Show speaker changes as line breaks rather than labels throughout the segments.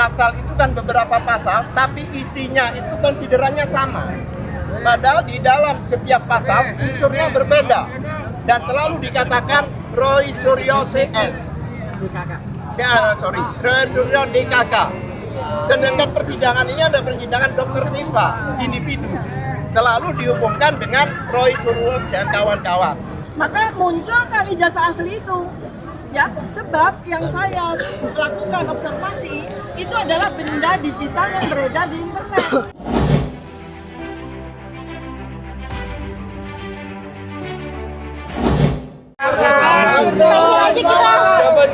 pasal itu kan beberapa pasal, tapi isinya itu konsiderannya sama. Padahal di dalam setiap pasal unsurnya berbeda dan selalu dikatakan Roy Suryo CS. Roy Suryo DKK. Sedangkan persidangan ini ada persidangan Dr. Tifa, individu. Selalu dihubungkan dengan Roy Suryo dan kawan-kawan.
Maka munculkan ijazah asli itu. Ya, sebab yang saya lakukan observasi itu adalah benda digital yang beredar di internet.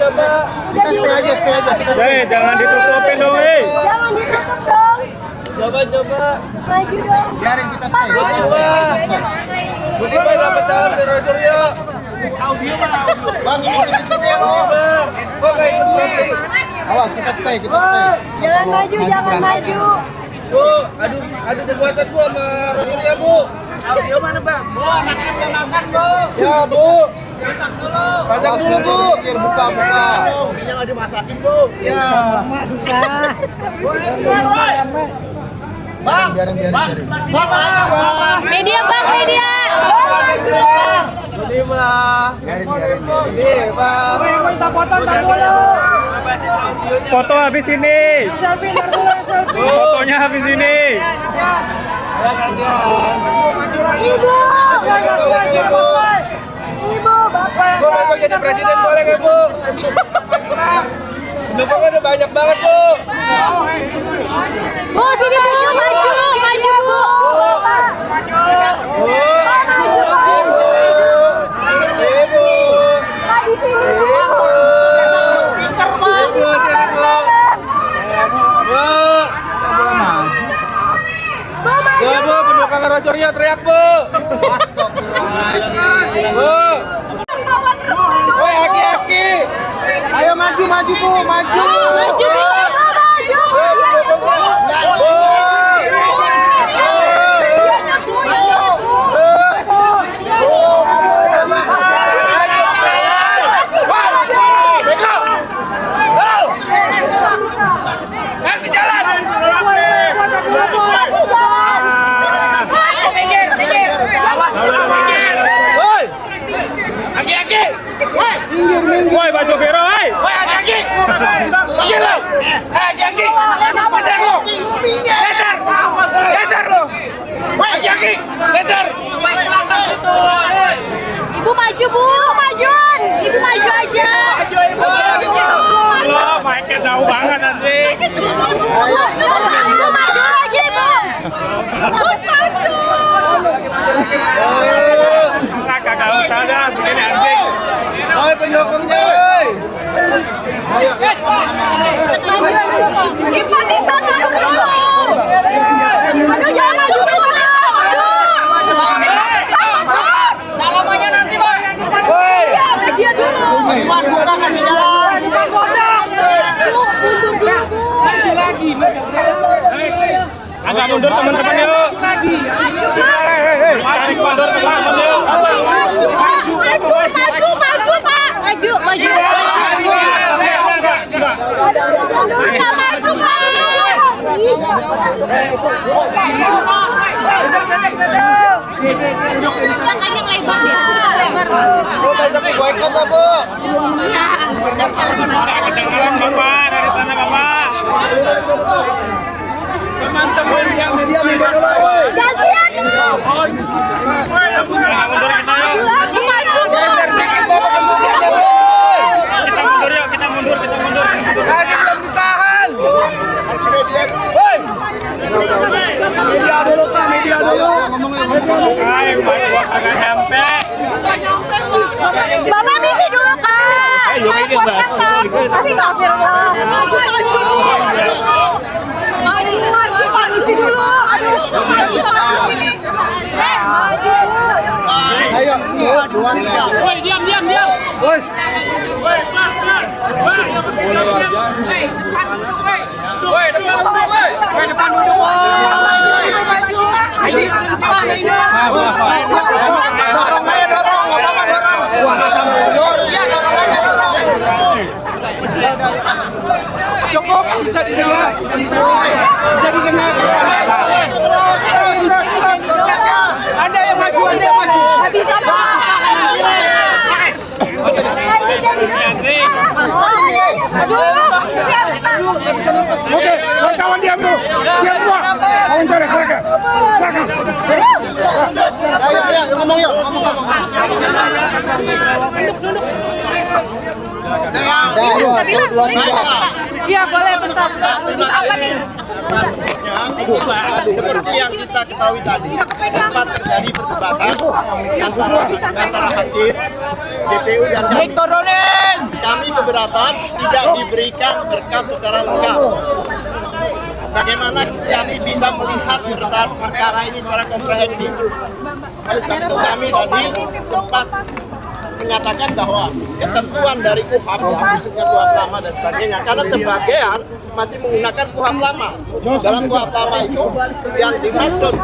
Coba. Kita stay aja. Kita stay.
Jangan ditutupin dong,
Jangan ditutup dong.
Coba.
Maju dong.
Biarin kita stay. Budi Pak dapat salam dari Roy Suryo. Audio. Bang, ikutin kita loh. Kok enggak ikut? Awas, kita stay.
Jangan maju.
Bu, adu perbuatan Bu sama Roy Suryo, Bu.
Audio mana, Bang? Bu, anaknya mau makan, Bu.
Ya, Bu.
Masak dulu.
Masak dulu, Bu. Biar buka. Ini nggak dimasakin, Bu.
Ya.
Susah.
Bang, biarin. Bang, ayo, Bang.
Media, Bang, media.
Ini, Bang. Biarin. Ini, Bang.
Kita foto ntar dulu. Foto habis ini. Fotonya habis ini.
Ibu. Ibu, Bapak.
Bu, mau jadi presiden boleh nggak, Bu? Pendukungnya udah banyak banget, Bu.
Bu, sini Bu, maju, Bu.
Ibu.
Di sini, Bu.
Bu, pendukung Roy Suryo teriak, Bu. Bu. Woi, aki-aki. Ayo maju, Bu, maju.
Woi, baju biru, woi.
Woi, aki-aki. Geser lo. Aki-aki. Geser lo. Geser lo. Woi, aki-aki. Geser.
Ibu maju, Bu. Majuan. Ibu maju aja.
Lo, mic-nya jauh banget nanti.
Ibu maju lagi, Bu. Maju.
Kagak usah dah, begini anjing.
Woi, pendukungnya, woi. Ayo.
Simpatisan masuk dulu. Aduh, jangan maju dulu.
Salamannya nanti, Pak. Woi.
Dia dulu.
Buka kasih jalan.
Maju lagi. Agak mundur teman-teman yuk. Tarik mundur teman-teman yuk.
Maju, Pak. Maju. Maju, Pak. Silakan yang lebar ya.
Bu, banyak boykot lah, Bu.
Kedengaran Bapak, dari sana Bapak. Teman-teman yang media dulu.
Gantian dulu.
Mundur kita yuk.
Maju, Bu.
Geser dikit, Bapak pendukungnya, woi.
Kita mundur yuk, kita mundur.
Kasih belum ditahan. Kasih media. Woi. Media dulu, Pak.
Ayo, Pak, agak nyampe.
Bapak misi dulu, Kak. Kasih Astagfirullah. Maju. Pak, misi dulu. Aduh, maju.
Ayo, dua.
Woi, diam. Woi. Woi, depan dulu, woi.
Dorong aja, dorong. Cukup.
bisa didengar. Bisa didengar. Anda yang maju, Anda yang maju.
Nggak bisa, Pak.
Oke, wartawan diam dulu. Diam semua. Wawancara silakan. Silakan.
Ayo, ngomong yuk.
Iya, boleh bentar. Apa nih?
Seperti yang kita ketahui tadi, sempat terjadi perdebatan antara hakim, DPU dan kami. Kami keberatan tidak diberikan berkas secara lengkap. Bagaimana kami bisa melihat perkara ini secara komprehensif? Oleh sebab itu kami tadi sempat menyatakan bahwa ketentuan dari KUHAP, khususnya KUHAP lama dan sebagainya, karena sebagian masih menggunakan KUHAP lama. Dalam KUHAP lama itu yang dimaksud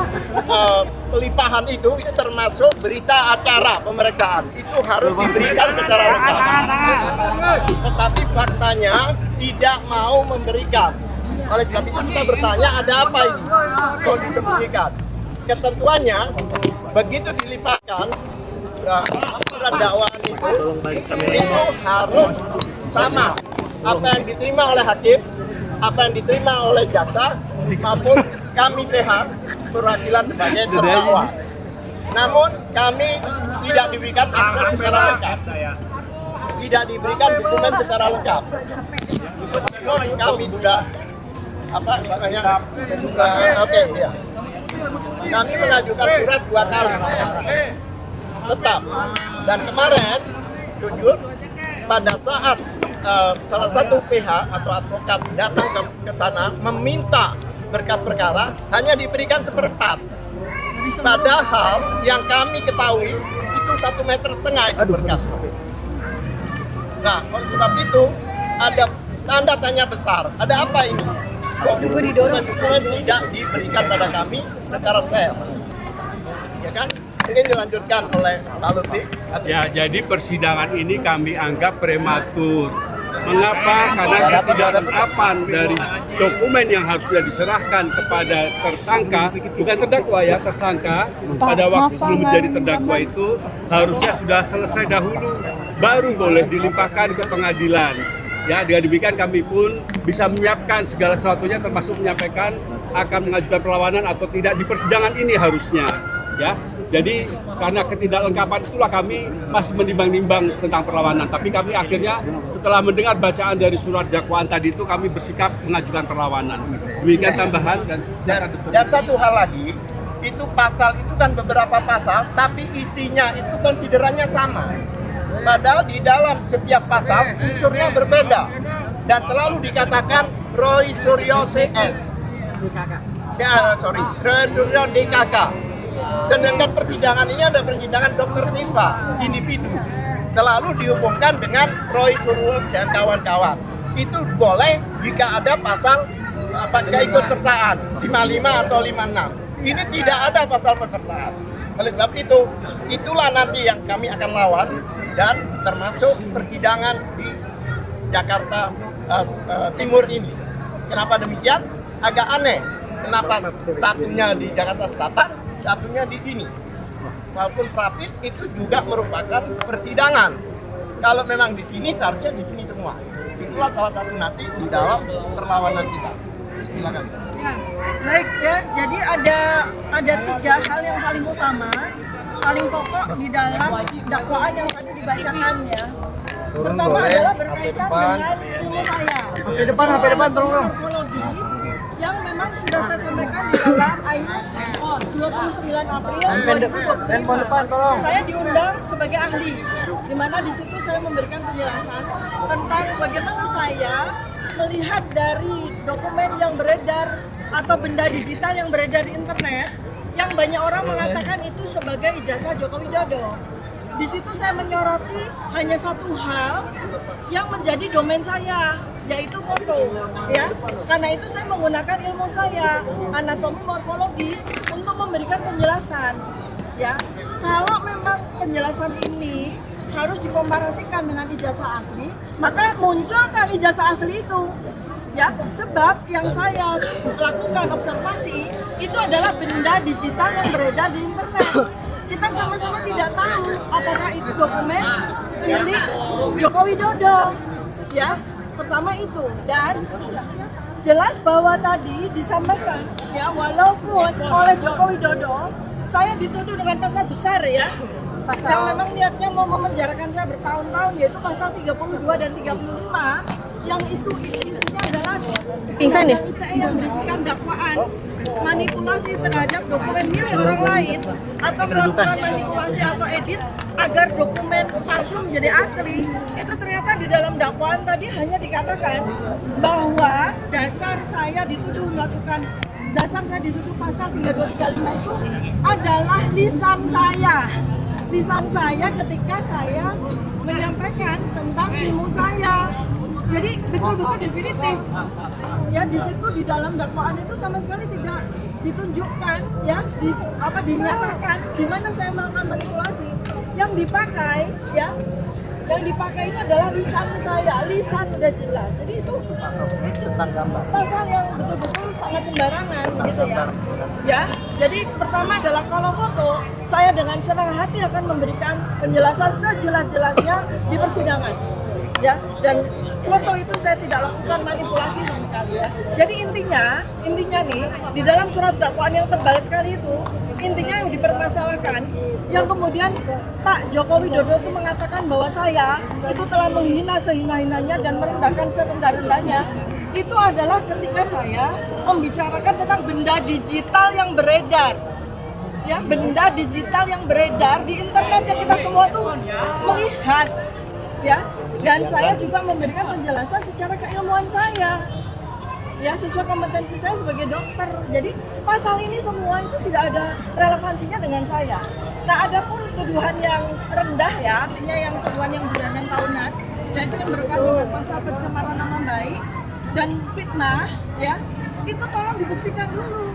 pelimpahan itu termasuk berita acara pemeriksaan. Itu harus diberikan secara lengkap. Tetapi faktanya tidak mau memberikan. Oleh sebab itu kita bertanya, ada apa ini? Kok disembunyikan? Ketentuannya, begitu dilimpahkan surat dakwaan itu harus sama apa yang diterima oleh hakim, apa yang diterima oleh jaksa, maupun kami PH perwakilan sebagai terdakwa. Namun kami tidak diberikan akses secara lengkap, tidak diberikan dokumen secara lengkap. Kami sudah ya. Kami mengajukan surat 2 kali tetap, dan kemarin jujur pada saat salah satu PH atau advokat datang ke sana meminta berkas perkara hanya diberikan 1/4, padahal yang kami ketahui itu 1,5 meter itu berkas. Nah, oleh sebab itu ada tanda tanya besar, ada apa ini? Kok dokumen tidak diberikan pada kami secara fair? Ya kan? Mungkin dilanjutkan oleh Pak Lutfi.
Ya, jadi persidangan ini kami anggap prematur. Mengapa? Karena ketidaklenapan dari dokumen yang harusnya diserahkan kepada tersangka, bukan terdakwa ya, tersangka pada waktu sebelum menjadi terdakwa itu harusnya sudah selesai dahulu, baru boleh dilimpahkan ke pengadilan. Ya, dengan demikian kami pun bisa menyiapkan segala sesuatunya, termasuk menyampaikan akan mengajukan perlawanan atau tidak di persidangan ini harusnya. Ya, jadi karena ketidaklengkapan itulah kami masih menimbang-nimbang tentang perlawanan. Tapi kami akhirnya setelah mendengar bacaan dari surat dakwaan tadi itu kami bersikap mengajukan perlawanan. Demikian tambahan
dan satu hal lagi, itu pasal itu kan beberapa pasal, tapi isinya itu konsiderannya sama. Padahal di dalam setiap pasal unsurnya berbeda dan selalu dikatakan Roy Suryo CS. Roy Suryo DKK. Sedangkan persidangan ini ada persidangan Dr. Tifa, individu. Selalu dihubungkan dengan Roy Suryo dan kawan-kawan. Itu boleh jika ada pasal keikutsertaan 55 atau 56. Ini tidak ada pasal pesertaan. Oleh sebab itu, itulah nanti yang kami akan lawan, dan termasuk persidangan di Jakarta Timur ini. Kenapa demikian? Agak aneh. Kenapa satunya di Jakarta Selatan, satunya di sini? Walaupun Prapis itu juga merupakan persidangan. Kalau memang di sini, seharusnya di sini semua. Itulah salah satu nanti di dalam perlawanan kita. Silakan.
Ya, baik ya. Jadi ada 3 hal yang paling utama, paling pokok di dalam dakwaan yang tadi dibacakan ya. Pertama adalah berkaitan dengan ilmu saya.
Ke depan, tolong.
Morfologi yang memang sudah saya sampaikan di dalam Ainus 29 April 2025. Saya diundang sebagai ahli, di mana di situ saya memberikan penjelasan tentang bagaimana saya melihat dari dokumen yang beredar atau benda digital yang beredar di internet, yang banyak orang mengatakan itu sebagai ijazah Joko Widodo. Di situ saya menyoroti hanya satu hal yang menjadi domain saya, yaitu foto, ya. Karena itu saya menggunakan ilmu saya, anatomi morfologi, untuk memberikan penjelasan, ya. Kalau memang penjelasan ini harus dikomparasikan dengan ijazah asli, maka munculkan ijazah asli itu, Ya, sebab yang saya lakukan observasi itu adalah benda digital yang beredar di internet. Kita sama-sama tidak tahu apakah itu dokumen milik Joko Widodo. Ya, pertama itu. Dan jelas bahwa tadi disampaikan ya, walaupun oleh Joko Widodo saya dituduh dengan pasal besar ya, yang memang niatnya mau memenjarakan saya bertahun-tahun, yaitu pasal 32 dan 35, yang itu isinya adalah undang-undang ITE yang berisikan dakwaan manipulasi terhadap dokumen milik orang lain atau melakukan manipulasi atau edit agar dokumen palsu menjadi asli. Itu ternyata di dalam dakwaan tadi hanya dikatakan bahwa dasar saya dituduh pasal 3235 itu adalah lisan saya ketika saya menyampaikan tentang ilmu saya. Jadi betul-betul definitif. Ya, di situ di dalam dakwaan itu sama sekali tidak ditunjukkan ya, dinyatakan di mana saya melakukan manipulasi. Yang dipakai itu adalah lisan saya, lisan udah jelas. Jadi itu
tentang gambar.
pasal yang betul-betul sangat sembarangan gitu ya. Ya, jadi pertama adalah kalau foto, saya dengan senang hati akan memberikan penjelasan sejelas-jelasnya di persidangan. Ya, dan foto itu saya tidak lakukan manipulasi sama sekali ya. Jadi intinya nih di dalam surat dakwaan yang tebal sekali itu, intinya yang dipermasalahkan, yang kemudian Pak Joko Widodo itu mengatakan bahwa saya itu telah menghina sehina-hinanya dan merendahkan serendah-rendahnya, itu adalah ketika saya membicarakan tentang benda digital yang beredar. Ya, benda digital yang beredar di internet yang kita semua tuh melihat. Ya, dan saya juga memberikan penjelasan secara keilmuan saya. Ya, sesuai kompetensi saya sebagai dokter. Jadi pasal ini semua itu tidak ada relevansinya dengan saya. Nah, adapun tuduhan yang rendah ya, artinya yang tuduhan yang bulanan tahunan, yaitu yang berkaitan dengan pasal pencemaran nama baik dan fitnah, ya, itu tolong dibuktikan dulu.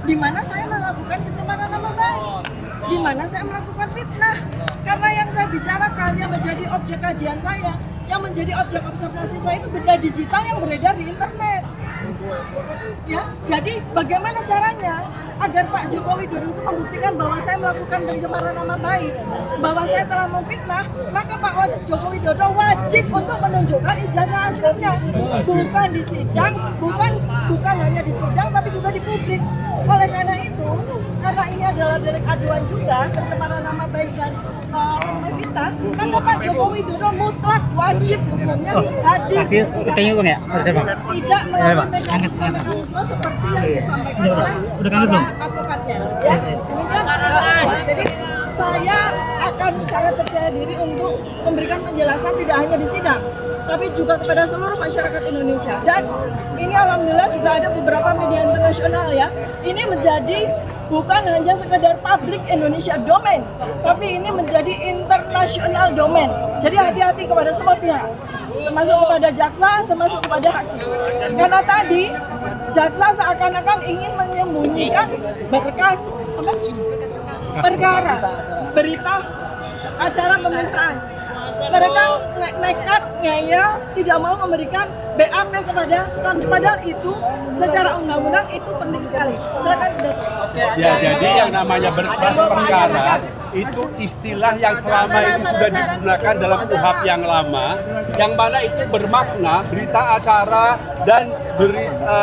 Di mana saya melakukan pencemaran nama baik, di mana saya melakukan fitnah. Karena yang saya bicarakan yang menjadi objek kajian saya, yang menjadi objek observasi saya itu benda digital yang beredar di internet. Ya, jadi bagaimana caranya agar Pak Joko Widodo itu membuktikan bahwa saya melakukan pencemaran nama baik, bahwa saya telah memfitnah, maka Pak Joko Widodo wajib untuk menunjukkan ijazah aslinya, bukan di sidang, bukan hanya di sidang, tapi juga di publik. Oleh karena itu, karena ini adalah delik aduan juga, pencemaran nama baik dan fitnah, maka Pak Joko Widodo mutlak wajib hukumnya hadir di sidang. Tidak melalui mekanisme seperti yang disampaikan oleh advokatnya. Ya, demikian. Jadi saya akan sangat percaya diri untuk memberikan penjelasan tidak hanya di sidang, tapi juga kepada seluruh masyarakat Indonesia. Dan ini alhamdulillah juga ada beberapa media internasional ya. Ini menjadi bukan hanya sekedar public Indonesia domain, tapi ini menjadi international domain. Jadi hati-hati kepada semua pihak, termasuk kepada jaksa, termasuk kepada hakim. Karena tadi jaksa seakan-akan ingin menyembunyikan berkas perkara, berita acara pemeriksaan. Mereka nekat ngeyel, tidak mau memberikan BAP kepada kami, padahal itu secara undang-undang itu penting sekali. Silakan.
Ya, jadi yang namanya berkas perkara itu istilah yang selama ini sudah digunakan dalam KUHP yang lama, yang mana itu bermakna berita acara dan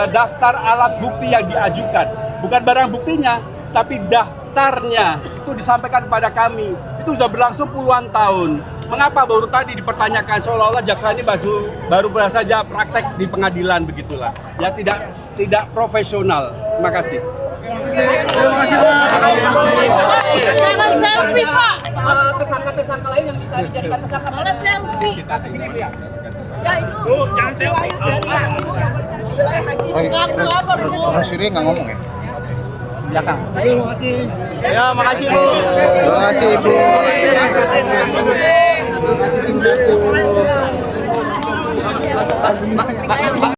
daftar alat bukti yang diajukan, bukan barang buktinya, tapi daftarnya itu disampaikan kepada kami. Itu sudah berlangsung puluhan tahun. Mengapa baru tadi dipertanyakan seolah-olah jaksa ini baru saja praktek di pengadilan begitulah? Ya tidak profesional. Terima kasih.
Jangan selfie, Pak. Tersangka-tersangka lain yang bisa dijadikan tersangka mana selfie?
Ya itu jangan selfie.
Orang Syria nggak ngomong ya?
Belakang.
Terima kasih.
Ya, makasih Bu.
Terima kasih Ibu. Terima kasih juga.